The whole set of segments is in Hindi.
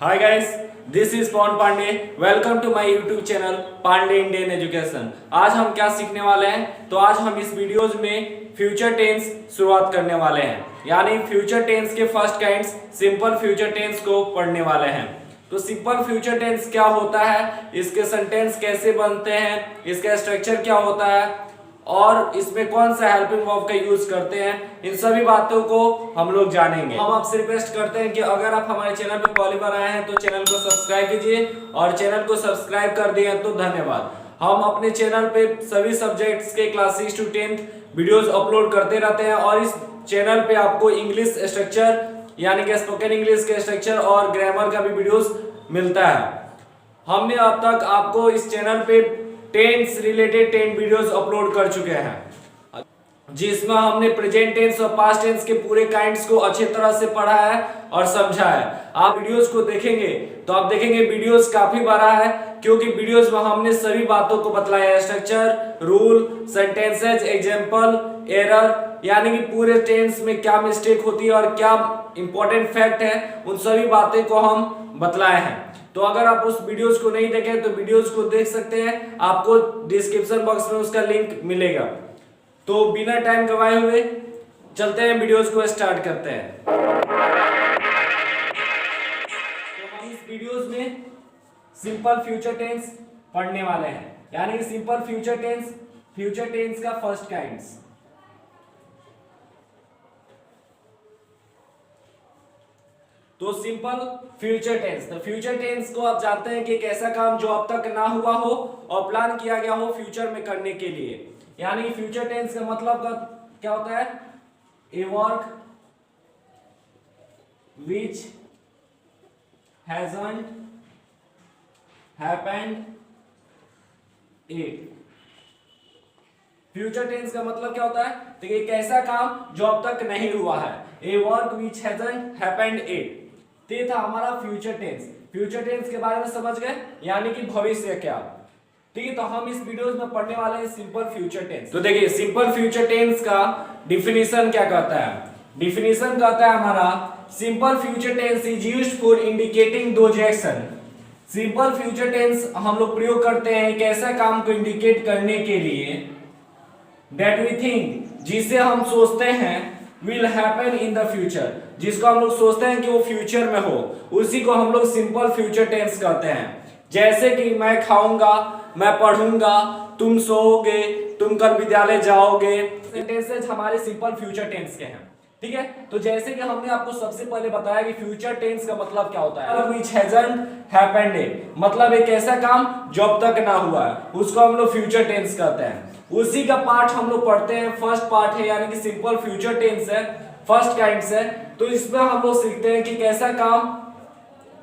Hi guys, this is Pawan Pandey. Welcome to my YouTube channel Pandey Indian education. आज हम क्या सीखने वाले हैं? तो आज हम इस वीडियोज में फ्यूचर टेंस शुरुआत करने वाले हैं, यानी फ्यूचर टेंस के first kinds simple future tense को पढ़ने वाले हैं। तो सिंपल फ्यूचर टेंस क्या होता है, इसके सेंटेंस कैसे बनते हैं, इसका स्ट्रक्चर क्या होता है और इसमें कौन सा हेल्पिंग वर्ब का यूज करते हैं, इन सभी बातों को हम लोग जानेंगे। हम आपसे रिक्वेस्ट करते हैं कि अगर आप हमारे चैनल पर पहली बार आए हैं तो चैनल को सब्सक्राइब कीजिए, और चैनल को सब्सक्राइब कर दिए तो धन्यवाद। हम अपने चैनल पे सभी सब्जेक्ट्स के क्लास 6 to 10 वीडियोस अपलोड करते रहते हैं, और इस चैनल पे आपको इंग्लिश स्ट्रक्चर यानी कि स्पोकन इंग्लिश के स्ट्रक्चर और ग्रामर का भी वीडियोस मिलता है। हमने अब तक आपको इस चैनल पे टेंस रिलेटेड 10 वीडियोस अपलोड कर चुके हैं, जिसमें हमने प्रेजेंट टेंस और पास्ट टेंस के पूरे काइंड्स को अच्छी तरह से पढ़ा है और समझा है। आप वीडियोस को देखेंगे तो आप देखेंगे वीडियोस काफी बड़ा है, क्योंकि वीडियोस में हमने सभी बातों को बतलाया है। Structure, rule, sentences, example, error, यानी कि पूरे टेंस में क्या मिस्टेक होती है और क्या इंपॉर्टेंट फैक्ट है, उन सभी बातें को हम बतलाए हैं। तो अगर आप उस वीडियोस को नहीं देखें तो वीडियोस को देख सकते हैं, आपको डिस्क्रिप्शन बॉक्स में उसका लिंक मिलेगा। तो बिना टाइम गवाए हुए चलते हैं, वीडियोस को स्टार्ट करते हैं। तो हम इस वीडियोस में सिंपल फ्यूचर टेंस पढ़ने वाले हैं, यानी कि सिंपल फ्यूचर टेंस का फर्स्ट काइंड्स। तो सिंपल फ्यूचर टेंस, तो फ्यूचर टेंस को आप जानते हैं कि एक ऐसा काम जो अब तक ना हुआ हो और प्लान किया गया हो फ्यूचर में करने के लिए। यानी फ्यूचर टेंस का मतलब क्या होता है? A work which hasn't happened it. Future tense का मतलब क्या होता है? तो एक ऐसा काम जो अब तक नहीं हुआ है। A work which hasn't happened it, ये था हमारा फ्यूचर टेंस। फ्यूचर टेंस के बारे में समझ गए, यानी कि भविष्य क्या। ठीक है, तो हम इस वीडियोस में पढ़ने वाले हैं सिंपल फ्यूचर टेंस। तो देखिए, सिंपल फ्यूचर टेंस का डिफिनीशन क्या कहता है? डिफिनीशन कहता है हमारा, simple future tense is used for indicating those action. Simple future tense हम लोग प्रयोग करते हैं एक ऐसा काम को इंडिकेट करने के लिए दैट वी थिंक, जिसे हम सोचते हैं will happen in the future, जिसको हम लोग सोचते हैं कि वो फ्यूचर में हो, उसी को हम लोग सिंपल फ्यूचर टेंस कहते हैं। जैसे कि मैं खाऊंगा, मैं पढ़ूंगा, तुम सोओगे, तुम कल विद्यालय जाओगे, सेंटेंसेस हमारे सिंपल फ्यूचर टेंस के हैं। ठीक है, तो जैसे कि हमने आपको सबसे पहले बताया कि फ्यूचर टेंस का मतलब क्या होता है, which hasn't happened, मतलब एक ऐसा काम जो अब तक ना हुआ है, उसको हम लोग फ्यूचर टेंस कहते हैं। उसी का पार्ट हम लोग पढ़ते हैं, फर्स्ट पार्ट है, यानी कि सिंपल फ्यूचर टेंस है, फर्स्ट काइंड्स है। तो इसमें हम लोग सीखते हैं कि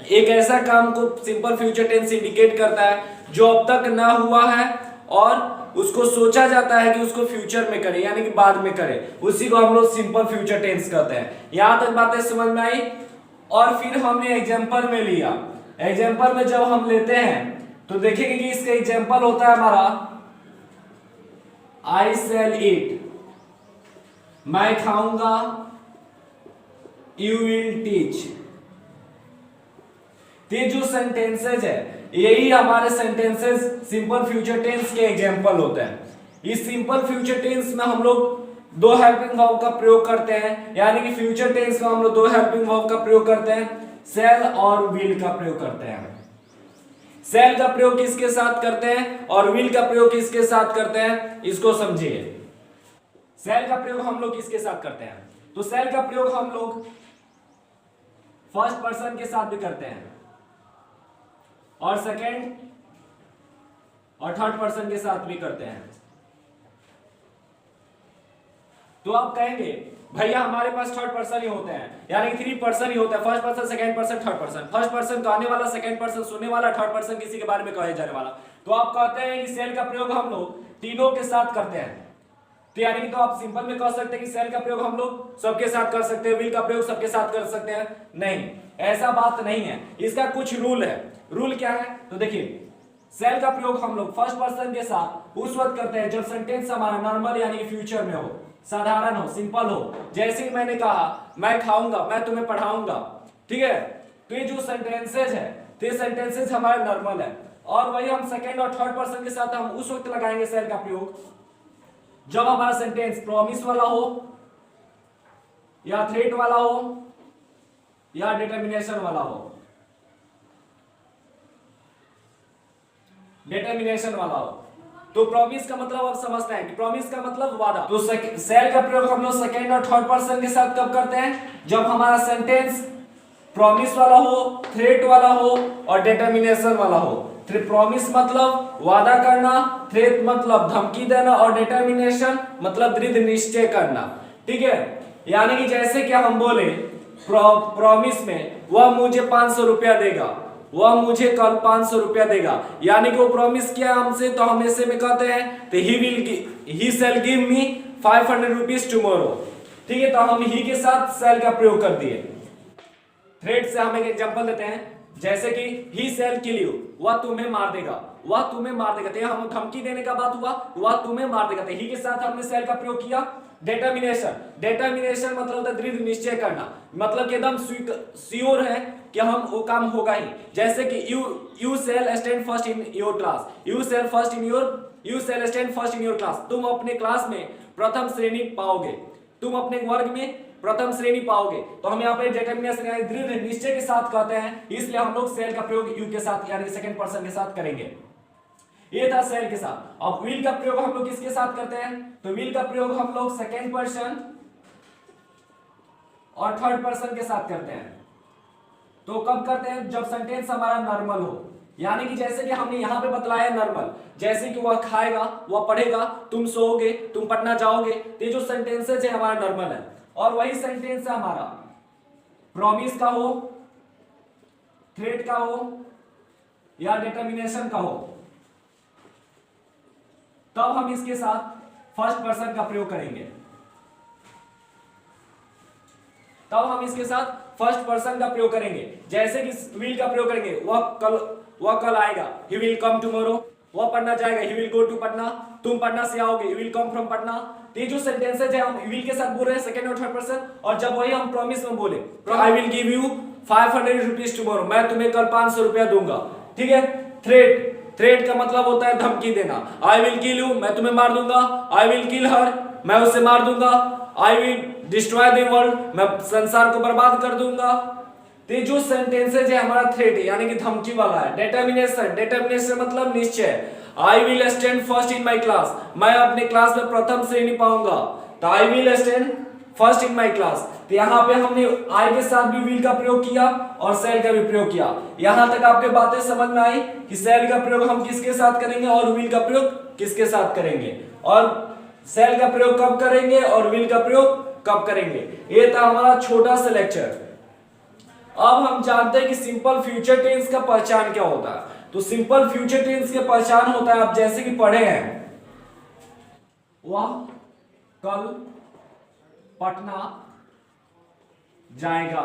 एक ऐसा काम को सिंपल फ्यूचर टेंस इंडिकेट करता है जो अब तक ना हुआ है और उसको सोचा जाता है कि उसको फ्यूचर में करे, यानी कि बाद में करे, उसी को हम लोग सिंपल फ्यूचर टेंस कहते हैं। यहां तक बातें समझ में आई। और फिर हमने एग्जांपल में लिया। एग्जांपल में जब हम लेते हैं तो देखेंगे कि इसका एग्जांपल होता है हमारा I shall eat, मैं खाऊंगा, you will teach। ये जो सेंटेंसेज है, यही हमारे सेंटेंसेज सिंपल फ्यूचर टेंस के एग्जांपल होते हैं। इस सिंपल फ्यूचर टेंस में हम लोग दो हेल्पिंग वर्ब का प्रयोग करते हैं, यानी कि फ्यूचर टेंस में हम लोग दो हेल्पिंग वर्ब का प्रयोग करते हैं, शैल और विल का प्रयोग करते हैं। शैल का प्रयोग किसके साथ करते हैं और विल का प्रयोग किसके साथ करते हैं, इसको समझिए। शैल का प्रयोग हम लोग किसके साथ करते हैं? तो शैल का प्रयोग हम लोग फर्स्ट पर्सन के साथ भी करते हैं, और सेकंड और थर्ड पर्सन के साथ भी करते हैं। तो आप कहेंगे भैया हमारे पास थर्ड पर्सन ही होते हैं, यानी कि 3 पर्सन ही होता है, first person, second person, third person. First person कहने वाला, सेकंड पर्सन सुनने वाला, थर्ड पर्सन किसी के बारे में कहे जाने वाला। तो आप कहते हैं कि सेल का प्रयोग हम लोग तीनों के साथ करते हैं। तो यानी कि तो आप सिंपल में कह सकते हैं कि सेल का प्रयोग हम लोग सबके साथ कर सकते हैं, विल का प्रयोग सबके साथ कर सकते हैं। नहीं, ऐसा बात नहीं है, इसका कुछ रूल है। रूल क्या है? तो देखिए, सेल का प्रयोग हम लोग फर्स्ट पर्सन के साथ उस वक्त करते हैं जब सेंटेंस हमारा नॉर्मल यानी कि फ्यूचर में हो, साधारण हो, सिंपल हो। जैसे मैंने कहा मैं खाऊंगा, मैं तुम्हें पढ़ाऊंगा, ठीक है, तो ये जो सेंटेंसेज है तो ये सेंटेंसेज हमारे नॉर्मल है, और वही हम सेकंड और थर्ड पर्सन के साथ हम उस वक्त लगाएंगे सेल का प्रयोग जब हमारा सेंटेंस प्रॉमिस वाला हो, या थ्रेट वाला हो, या डिटर्मिनेशन वाला हो। डिटर्मिनेशन वाला हो तो प्रॉमिस का मतलब आप समझते हैं कि प्रॉमिस का मतलब वादा। तो सेल का प्रयोग हम लोग सेकंड और थर्ड पर्सन के साथ कब करते हैं? जब हमारा सेंटेंस प्रॉमिस वाला हो, थ्रेट वाला हो और डिटर्मिनेशन वाला हो। प्रॉमिस मतलब वादा करना, थ्रेट मतलब धमकी देना और डिटर्मिनेशन मतलब दृढ़ निश्चय करना। ठीक है, यानी कि जैसे कि हम बोले प्रॉमिस में वह मुझे 500 रुपया देगा, वह मुझे कल 500 रुपया देगा, यानी कि वो प्रॉमिस किया हमसे, तो हम ऐसे में कहते हैं तो he shall give me 500 rupees tomorrow. ठीक है, तो हम ही के साथ शैल का प्रयोग कर दिए। थ्रेट से हम एक एग्जांपल देते हैं, जैसे कि ही शैल किल यू, वह तुम्हें मार देगा, वह तुम्हें मार देगा। तो हम धमकी देने का बात हुआ, वह तुम्हें मार देगा। तो ही के साथ हमने शैल का प्रयोग किया। डिटर्मिनेशन मतलब होता है दृढ़ निश्चय करना, मतलब कि एकदम श्योर है कि हम वो काम होगा ही। जैसे कि you shall stand first in your class, you shall stand first in your class. तुम अपने क्लास में प्रथम श्रेणी पाओगे, तुम अपने वर्ग में प्रथम श्रेणी पाओगे। तो हम यहाँ पे डिटर्मिनेशन यानी दृढ़ निश्चय के साथ कहते हैं, इसलिए हम लोग शैल का प्रयोग यू के साथ यानी सेकंड पर्सन के साथ करेंगे। ये था शैल के साथ। अब विल का प्रयोग हम लोग किसके साथ करते हैं? तो विल का प्रयोग हम लोग सेकंड पर्सन और थर्ड पर्सन के साथ करते हैं। तो कब करते हैं? जब सेंटेंस हमारा नॉर्मल हो, यानी कि जैसे कि हमने यहां पे बतलाया नॉर्मल, जैसे कि वह खाएगा, वह पढ़ेगा, तुम सोओगे, तुम पढ़ना जाओगे। तो ये जो सेंटेंसेज है हमारा नॉर्मल है, और वही सेंटेंस है हमारा प्रॉमिस का हो, थ्रेट का हो या डिटर्मिनेशन का हो, तब हम इसके साथ फर्स्ट पर्सन का प्रयोग करेंगे। तब हम इसके साथ फर्स्ट पर्सन का प्रयोग करेंगे। जैसे कि विल का प्रयोग करेंगे, वह कल आएगा, ही विल कम टुमारो। वह पढ़ना जाएगा, he will go to Patna. तुम पटना से आओगे, you will come from Patna. तो ये जो सेंटेंसेज है हम विल के साथ बोल रहे हैं सेकंड और थर्ड पर्सन, और जब वही हम प्रॉमिस में बोले I will give you 500 rupees tomorrow, मैं तुम्हें कल 500 रुपया दूंगा। ठीक है। थ्रेट का मतलब होता है धमकी देना। आई विल किल यू, मैं तुम्हें मार दूंगा। आई विल किल हर, मैं उसे मार दूंगा। I will destroy the world, मैं संसार को बर्बाद कर दूंगा। तो जो सेंटेंसेज है हमारा थ्रेट यानी कि धमकी वाला है। डिटर्मिनेशन मतलब निश्चय। I will stand first in my class, मैं अपने क्लास में प्रथम श्रेणी पाऊंगा। तो I will stand first in my class. तो यहाँ पे हमने आई के साथ भी विल का प्रयोग किया और शैल का भी प्रयोग किया। यहां तक आपके बातें समझ में आई कि शैल का प्रयोग हम किसके साथ करेंगे और विल का प्रयोग किसके साथ करेंगे, और शैल का प्रयोग कब करेंगे और विल का प्रयोग कब करेंगे। ये था हमारा छोटा सा लेक्चर। अब हम जानते हैं कि सिंपल फ्यूचर टेंस का पहचान क्या होता है। तो सिंपल फ्यूचर टेंस के पहचान होता है, आप जैसे कि पढ़े हैं, वह कल पटना जाएगा,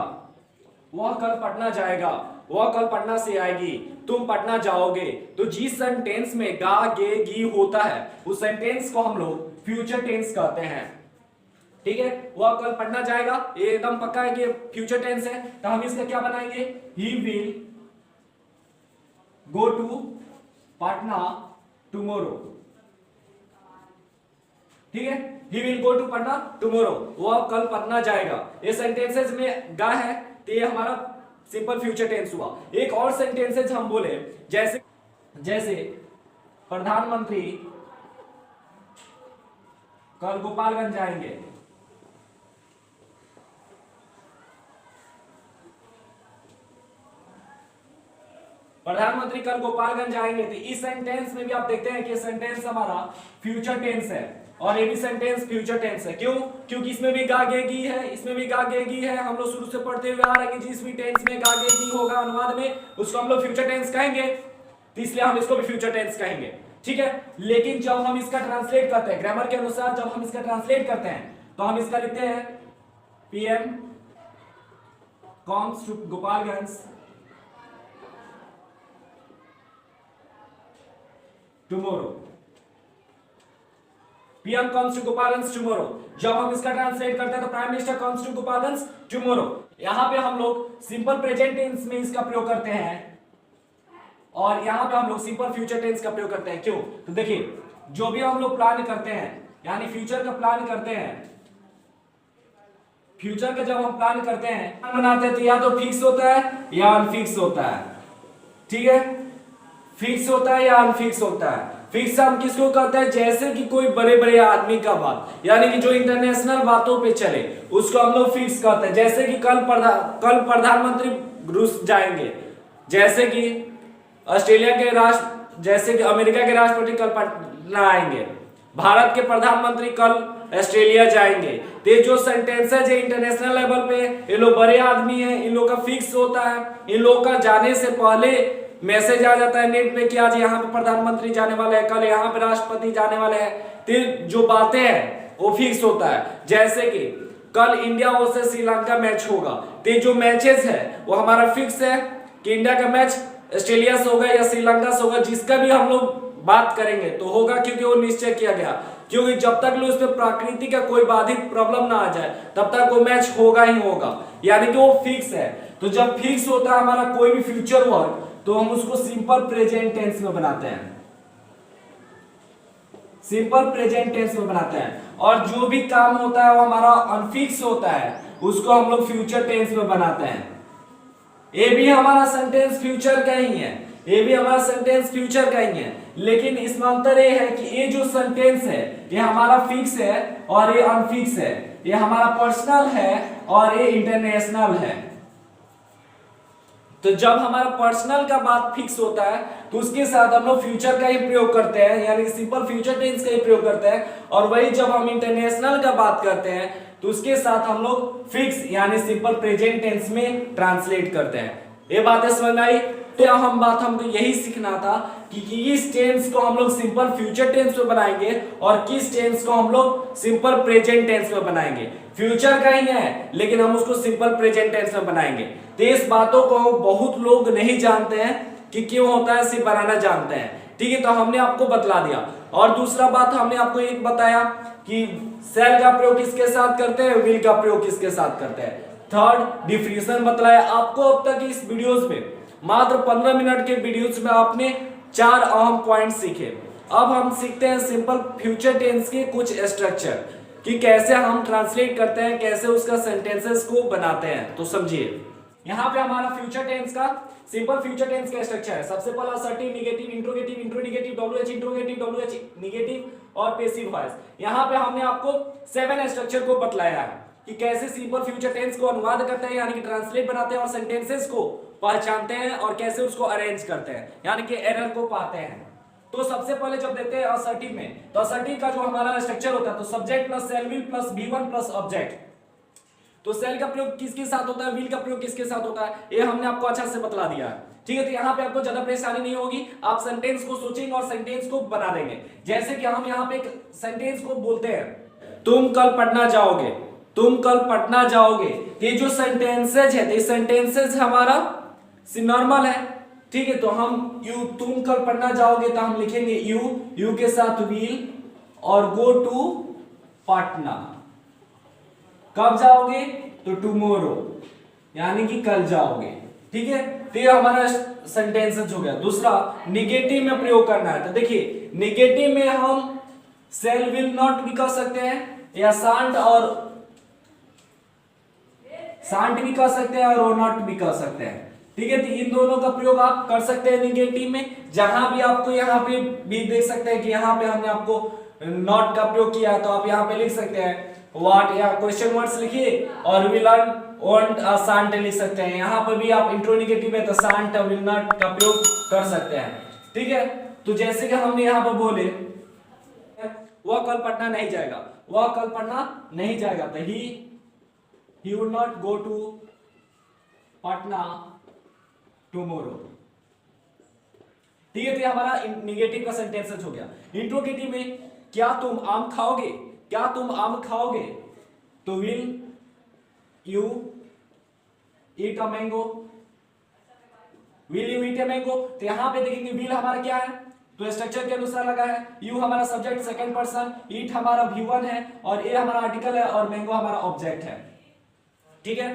वह कल पटना जाएगा, वह कल पटना से आएगी, तुम पटना जाओगे। तो जिस सेंटेंस में गा गे गी होता है उस सेंटेंस को हम लोग फ्यूचर टेंस कहते हैं। ठीक है, वह कल पटना जाएगा, ये एकदम पक्का है कि फ्यूचर टेंस है। तो हम इसका क्या बनाएंगे? He will go to Patna tomorrow. ठीक है, he will go to Patna tomorrow, वह कल पटना जाएगा। ये सेंटेंसेस में गा है, तो ये हमारा सिंपल फ्यूचर टेंस हुआ। एक और सेंटेंसेस हम बोले, जैसे प्रधानमंत्री कल गोपालगंज जाएंगे। प्रधानमंत्री कल गोपालगंज आएंगे। तो इस सेंटेंस में भी आप देखते हैं कि सेंटेंस हमारा फ्यूचर टेंस है, और ये भी सेंटेंस फ्यूचर टेंस है। क्यों? क्योंकि इसमें भी गागेगी है, इसमें भी गागेगी है। हम लोग शुरू से पढ़ते हुए आ रहे हैं कि जिस भी टेंस में गागेगी होगा अनुवाद में, उसको हम लोग फ्यूचर टेंस कहेंगे। तो इसलिए हम इसको भी फ्यूचर टेंस कहेंगे। ठीक है, लेकिन जब हम इसका ट्रांसलेट करते हैं ग्रामर के अनुसार, जब हम इसका ट्रांसलेट करते हैं तो हम इसका लिखते हैं PM comes to Gopalganj tomorrow. PM comes to Gopalganj tomorrow. जब हम इसका ट्रांसलेट करते हैं तो prime minister comes to Gopalganj tomorrow. यहां पे हम लोग सिंपल प्रेजेंट टेंस में इसका प्रयोग करते हैं और यहां पे हम लोग सिंपल फ्यूचर टेंस का प्रयोग करते हैं। क्यों? तो देखिए, जो भी हम लोग प्लान करते हैं यानी फ्यूचर का प्लान करते हैं, फ्यूचर का जब हम प्लान करते हैं बनाते हैं तो या तो फिक्स होता है या अनफिक्स होता है। ठीक है, फिक्स होता है या अनफिक्स होता है। फिक्स हम किसको कहते हैं? जैसे कि कोई बड़े बड़े आदमी का बात यानी कि जो इंटरनेशनल बातों पे चले उसको हम लोग फिक्स कहते हैं। जैसे कि कल प्रधानमंत्री रूस जाएंगे, जैसे कि ऑस्ट्रेलिया के राष्ट्र, जैसे कि अमेरिका के राष्ट्रपति कल पटना आएंगे, भारत के प्रधानमंत्री कल ऑस्ट्रेलिया जाएंगे। तो जो सेंटेंसेज है इंटरनेशनल लेवल पे, ये लोग बड़े आदमी हैं, इन लोग का फिक्स होता है। इन लोग का जाने से पहले मैसेज आ जाता है नेट पे कि आज यहाँ पे प्रधानमंत्री जाने वाले हैं, कल यहाँ पे राष्ट्रपति जाने वाले हैं। तो जो बातें हैं वो फिक्स होता है। जैसे कि कल इंडिया वर्सेस श्रीलंका मैच होगा, तो जो मैचेस है वो हमारा फिक्स है कि इंडिया का मैच ऑस्ट्रेलिया से होगा या श्रीलंका से होगा। जिसका भी हम लोग बात करेंगे तो होगा, क्योंकि वो निश्चय किया गया, क्योंकि जब तक उस पर प्रकृति का कोई बाधित प्रॉब्लम ना आ जाए तब तक वो मैच होगा ही होगा, यानी कि वो फिक्स है। तो जब फिक्स होता है हमारा कोई भी फ्यूचर वर्क तो हम उसको सिंपल प्रेजेंट टेंस में बनाते हैं, सिंपल प्रेजेंट टेंस में बनाते हैं। और जो भी काम होता है वो हमारा अनफिक्स होता है, उसको हम लोग फ्यूचर टेंस में बनाते हैं। ये भी हमारा सेंटेंस फ्यूचर का ही है, ये भी हमारा सेंटेंस फ्यूचर का ही है, लेकिन इसमें अंतर ये है कि ये जो सेंटेंस है ये हमारा फिक्स है और ये अनफिक्स है। ये हमारा पर्सनल है और ये इंटरनेशनल है। तो जब हमारा पर्सनल का बात फिक्स होता है तो उसके साथ हम लोग फ्यूचर का ही प्रयोग करते हैं, यानी सिंपल फ्यूचर टेंस का ही प्रयोग करते हैं। और वही जब हम इंटरनेशनल का बात करते हैं तो उसके साथ हम लोग फिक्स यानी सिंपल प्रेजेंट टेंस में ट्रांसलेट करते हैं। ये बातें समझ में आई? तो हमको यही सीखना था कि किस टेंस को हम लोग सिंपल फ्यूचर टेंस में बनाएंगे और किस टेंस को हम लोग सिंपल प्रेजेंट टेंस में बनाएंगे। फ्यूचर का ही है लेकिन हम उसको सिंपल प्रेजेंट टेंस में बनाएंगे। तो इस बातों को बहुत लोग नहीं जानते हैं कि क्यों होता है, सिर्फ बनाना जानते हैं। ठीक है, तो हमने आपको बतला दिया। और दूसरा बात हमने आपको एक बताया कि सेल का प्रयोग किसके साथ करते हैं, विल का प्रयोग किसके साथ करते हैं। थर्ड डिफिनेशन बतलाया आपको। अब तक इस वीडियोस में मात्र 15 मिनट के वीडियोस में आपने 4 अहम पॉइंट सीखे। अब हम सीखते हैं सिंपल फ्यूचर टेंस के कुछ स्ट्रक्चर कि कैसे हम ट्रांसलेट करते हैं, कैसे उसका सेंटेंसेस को बनाते हैं। तो समझिए, यहाँ पे हमारा फ्यूचर टेंस का सिंपल फ्यूचर टेंस का स्ट्रक्चर है। सबसे पहला assertive, negative, interrogative, interronegative, WH interrogative, WH negative और पैसिव वॉइस। यहाँ पे हमने आपको 7 स्ट्रक्चर को बतलाया है कि कैसे सिंपल फ्यूचर टेंस को अनुवाद करते हैं यानी कि ट्रांसलेट बनाते हैं और सेंटेंसेस को पहचानते हैं और कैसे उसको अरेंज करते हैं यानी कि एरर को पाते हैं। तो सबसे पहले जब देते हैं असर्टिव में, तो असर्टिव का जो हमारा स्ट्रक्चर होता है तो subject plus shall will plus V1 plus object. तो सेल का प्रयोग किसके साथ होता है, विल का प्रयोग किसके साथ होता है, ये हमने आपको अच्छा से बतला दिया है। ठीक है, तो यहाँ पे आपको ज्यादा परेशानी नहीं होगी, आप सेंटेंस को सोचेंगे और सेंटेंस को बना देंगे। जैसे कि हम यहाँ पे एक सेंटेंस को बोलते हैं, तुम कल पटना जाओगे, तुम कल पटना जाओगे। ये जो सेंटेंसेज है, ये सेंटेंसेज हमारा नॉर्मल है। ठीक है, तो हम यू, तुम कल पटना जाओगे तो हम लिखेंगे यू के साथ विल और गो टू पटना। कब जाओगे, तो टुमारो यानी कि कल जाओगे। ठीक है, तो ये हमारा सेंटेंसेज हो गया। दूसरा निगेटिव में प्रयोग करना है, तो देखिए निगेटिव में हम सेल विल नॉट भी कर सकते हैं या शांट भी कर सकते हैं और वो नॉट भी कर सकते हैं। ठीक है, तो इन दोनों का प्रयोग आप कर सकते हैं निगेटिव में। जहां भी आपको यहाँ पे भी देख सकते हैं कि यहाँ पे हमने आपको नॉट का प्रयोग किया है, तो आप यहाँ पे लिख सकते हैं व्हाट या क्वेश्चन वर्ड्स लिखिए और विल वॉन्ट शांट लिख सकते हैं। यहाँ पर भी आप इंट्रोनेगेटिव में तो शांट विल नॉट का प्रयोग कर सकते हैं। ठीक है, तो जैसे कि हमने यहाँ पर बोले वह कल पटना नहीं जाएगा, वह कल पटना नहीं जाएगा, तो he would not go to Patna tomorrow. ठीक है, तो हमारा निगेटिव का सेंटेंसेस हो गया। इंट्रोगेटिव में क्या तुम आम खाओगे, क्या तुम आम खाओगे, तो will you eat a mango, will you eat a mango. तो यहां पे देखेंगे विल हमारा क्या है, तो स्ट्रक्चर के अनुसार लगा है। यू हमारा सब्जेक्ट सेकंड पर्सन, ईट हमारा V1 है और ए हमारा आर्टिकल है और मैंगो हमारा ऑब्जेक्ट है। ठीक है,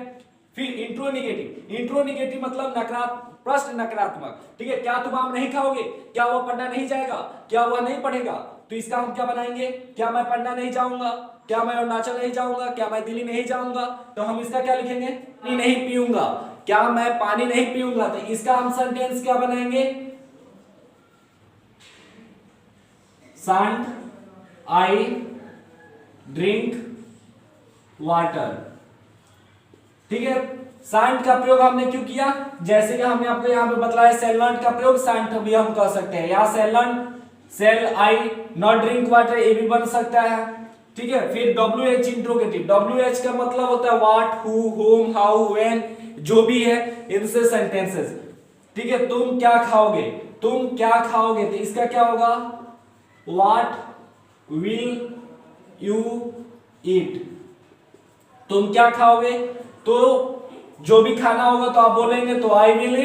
फिर इंट्रोनिगेटिव, इंट्रोनिगेटिव मतलब नकारात्मक, प्रश्न नकारात्मक, ठीक है। क्या तुम आम नहीं खाओगे, क्या वह पढ़ना नहीं जाएगा, क्या वह नहीं पढ़ेगा, तो इसका हम क्या बनाएंगे, क्या मैं पढ़ना नहीं जाऊंगा, क्या मैं अरुणाचल नहीं जाऊंगा, क्या मैं दिल्ली नहीं जाऊंगा, तो हम इसका क्या लिखेंगे, पानी नहीं पीऊंगा, क्या मैं पानी नहीं पीऊंगा, तो इसका हम सेंटेंस क्या बनाएंगे, शांत आई ड्रिंक वाटर, ठीक है। शांत का प्रयोग हमने क्यों किया, जैसे कि हमने आपको यहाँ पे बतलाया सेल का प्रयोग शांत भी हम कर सकते हैं, यहाँ shall I not drink water, ये भी बन सकता है, ठीक है। फिर WH इंट्रोगेटिव, WH का मतलब होता है what, who, home, how, when, जो भी है इनसे सेंटेंसेस, ठीक है। तुम क्या खाओगे, तुम क्या खाओगे, तो इसका क्या होगा, व्हाट विल यू ईट, तुम क्या खाओगे, तो जो भी खाना होगा तो आप बोलेंगे, तो आई विल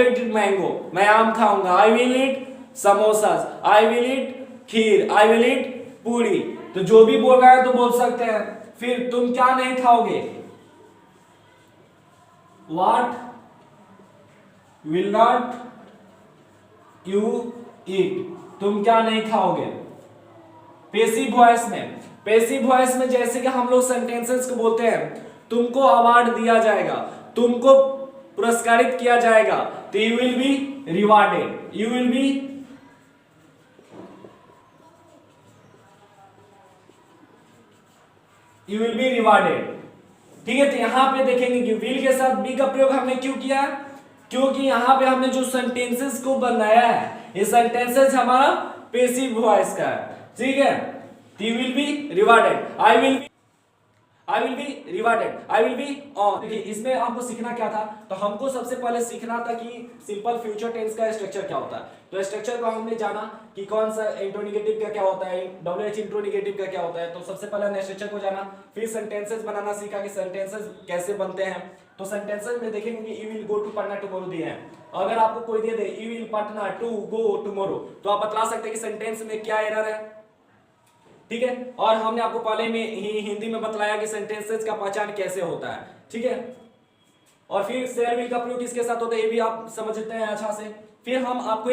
ईट मैंगो, मैं आम खाऊंगा, I will eat samosas, I will eat kheer, I will eat पूरी, तो जो भी बोल रहा है तो बोल सकते हैं। फिर तुम क्या नहीं खाओगे, what will not you eat, तुम क्या नहीं खाओगे। पैसिव वॉइस में जैसे कि हम लोग सेंटेंसेस को बोलते हैं, तुमको अवार्ड दिया जाएगा, तुमको पुरस्कारित किया जाएगा, तो you will be rewarded, you will be rewarded, ठीक है। तो यहां पे देखेंगे कि विल के साथ बी का प्रयोग हमने क्यों किया, क्योंकि यहां पे हमने जो सेंटेंसेस को बनाया है, ये सेंटेंसेस हमारा पैसिव वॉइस का है, ठीक है। You will be rewarded, I will be rewarded, I will be on. देखिए इसमें हमको सीखना क्या था, तो हमको सबसे पहले सीखना था कि सिंपल फ्यूचर टेंस का स्ट्रक्चर क्या होता है, तो स्ट्रक्चर को हमने जाना कि कौन सा इंट्रोनिगेटिव का क्या होता है, WH इंट्रोनिगेटिव का क्या होता है, तो सबसे पहले हमने स्ट्रक्चर को जाना, फिर सेंटेंसेस बनाना सीखा कि सेंटेंसेस कैसे बनते हैं। तो सेंटेंसेस में देखेंगे कि you will go to Patna tomorrow दिए हैं, अगर आपको कोई दे दे you will Patna to go tomorrow, तो आप बतला सकते हैं कि सेंटेंस में क्या एरर है, ठीक है। और हमने आपको पहले में ही हिंदी में बतलाया कि सेंटेंसेस का पहचान कैसे होता है, ठीक है। और फिर शेयर विल का प्रयोग किसके साथ होता है, ये भी आप समझते हैं अच्छा से। फिर हम आपको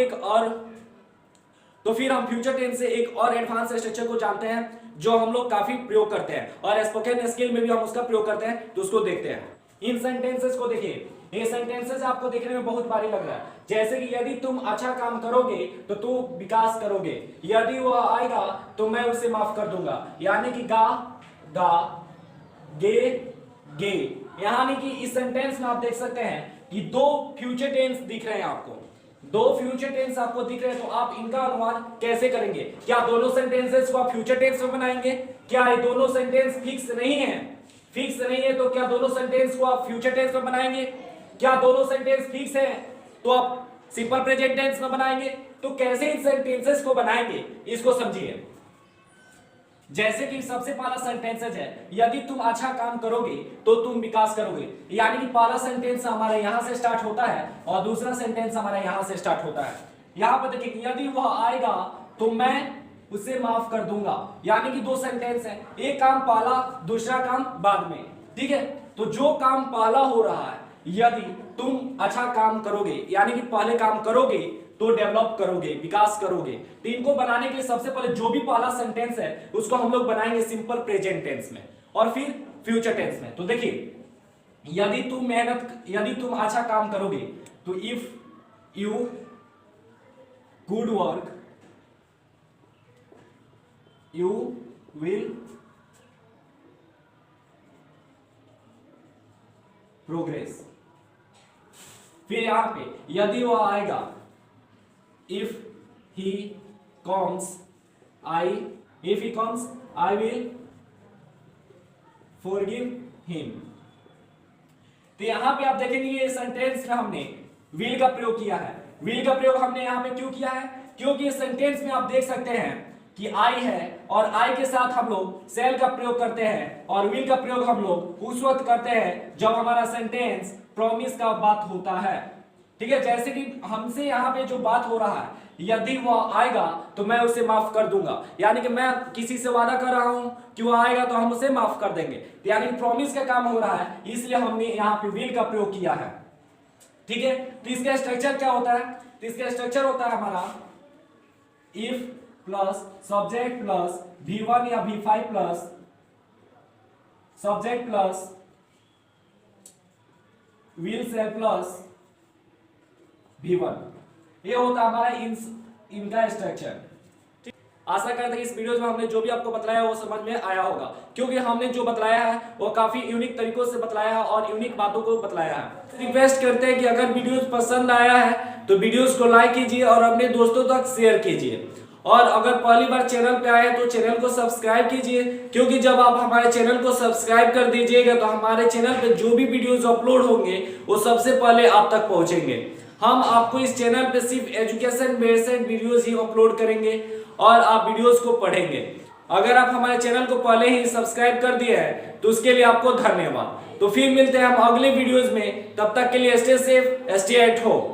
फिर हम फ्यूचर टेंस से एक और एडवांस स्ट्रक्चर को जानते हैं जो हम लोग काफी प्रयोग करते हैं, और स्पोकन स्किल में भी हम उसका प्रयोग करते हैं, तो उसको देखते हैं। इन सेंटेंसेस को देखिए, ये सेंटेंसेस आपको देखने में बहुत भारी लग रहा है, जैसे कि यदि तुम अच्छा काम करोगे तो तुम विकास करोगे, यदि वह आएगा तो मैं उसे माफ कर दूंगा, यानी कि गा गे गे, यानी कि इस सेंटेंस में आप देख सकते हैं कि दो फ्यूचर टेंस दिख रहे हैं आपको, दो फ्यूचर टेंस आपको दिख रहे हैं, तो आप इनका अनुमान कैसे करेंगे, क्या दोनों सेंटेंसेस को आप फ्यूचर टेंस में बनाएंगे, क्या ये दोनों सेंटेंस फिक्स नहीं है, तो क्या दोनों सेंटेंस को आप फ्यूचर टेंस में बनाएंगे, क्या दोनों सेंटेंस फिक्स है तो आप सिंपल प्रेजेंट टेंस में बनाएंगे, तो कैसे इन सेंटेंसेस को बनाएंगे इसको समझिए। जैसे कि सबसे पहला सेंटेंसेस है, यदि तुम अच्छा काम करोगे तो तुम विकास करोगे, यानी कि पहला सेंटेंस हमारा यहां से स्टार्ट होता है और दूसरा सेंटेंस हमारा यहां से स्टार्ट होता है। यहां पर देखिए, यदि वह आएगा तो मैं उसे माफ कर दूंगा, यानी कि दो सेंटेंस है, एक काम पहला दूसरा काम बाद में, ठीक है। तो जो काम पहला हो रहा है, यदि तुम अच्छा काम करोगे, यानी कि पहले काम करोगे तो डेवलप करोगे, विकास करोगे, तो इनको बनाने के लिए सबसे पहले जो भी पहला सेंटेंस है उसको हम लोग बनाएंगे सिंपल प्रेजेंट टेंस में और फिर फ्यूचर टेंस में। तो देखिए, यदि तुम अच्छा काम करोगे तो if you good work you will progress. फिर यहां पे यदि वो आएगा, if he comes I will forgive him. तो यहां पे आप देखेंगे ये सेंटेंस में हमने विल का प्रयोग किया है। विल का प्रयोग हमने यहां पे क्यों किया है, क्योंकि इस सेंटेंस में आप देख सकते हैं कि आई है और आई के साथ हम लोग सेल का प्रयोग करते हैं, और विल का प्रयोग हम लोग उस वक्त करते हैं जब हमारा सेंटेंस प्रॉमिस का बात होता है, ठीक है, जैसे कि हमसे यहाँ पे जो बात हो रहा है, यदि वो आएगा तो मैं उसे माफ कर दूंगा, यानी कि मैं किसी से वादा कर रहा हूं कि वो आएगा तो हम उसे माफ कर देंगे, यानी कि प्रॉमिस का काम हो रहा है, इसलिए हमने यहाँ पे विल का प्रयोग किया है। ठीक है, तो इसका स्ट्रक्चर क्या होता है? तो इसका स्ट्रक्चर होता है हमारा if plus subject plus V1 या V5 plus subject plus will say plus V1। ये होता है हमारा इनका स्ट्रक्चर। आशा करते हैं कि इस वीडियो में हमने जो भी आपको बताया वो समझ में आया होगा, क्योंकि हमने जो बताया है वो काफी यूनिक तरीकों से बताया है और यूनिक बातों को बताया है। रिक्वेस्ट करते हैं कि अगर वीडियो पसंद आया है तो वीडियोस को लाइक कीजिए और अपने दोस्तों तक शेयर कीजिए, और अगर पहली बार चैनल पे आए तो चैनल को सब्सक्राइब कीजिए, क्योंकि जब आप हमारे चैनल को सब्सक्राइब कर दीजिएगा तो हमारे चैनल पे जो भी वीडियोस अपलोड होंगे वो सबसे पहले आप तक पहुंचेंगे। हम आपको इस चैनल पे सिर्फ एजुकेशन बेस्ड वीडियोस ही अपलोड करेंगे और आप वीडियोस को पढ़ेंगे। अगर आप हमारे चैनल को पहले ही सब्सक्राइब कर दिए हैं तो उसके लिए आपको धन्यवाद। तो फिर मिलते हैं हम अगले वीडियोस में, तब तक के लिए stay safe, stay at home.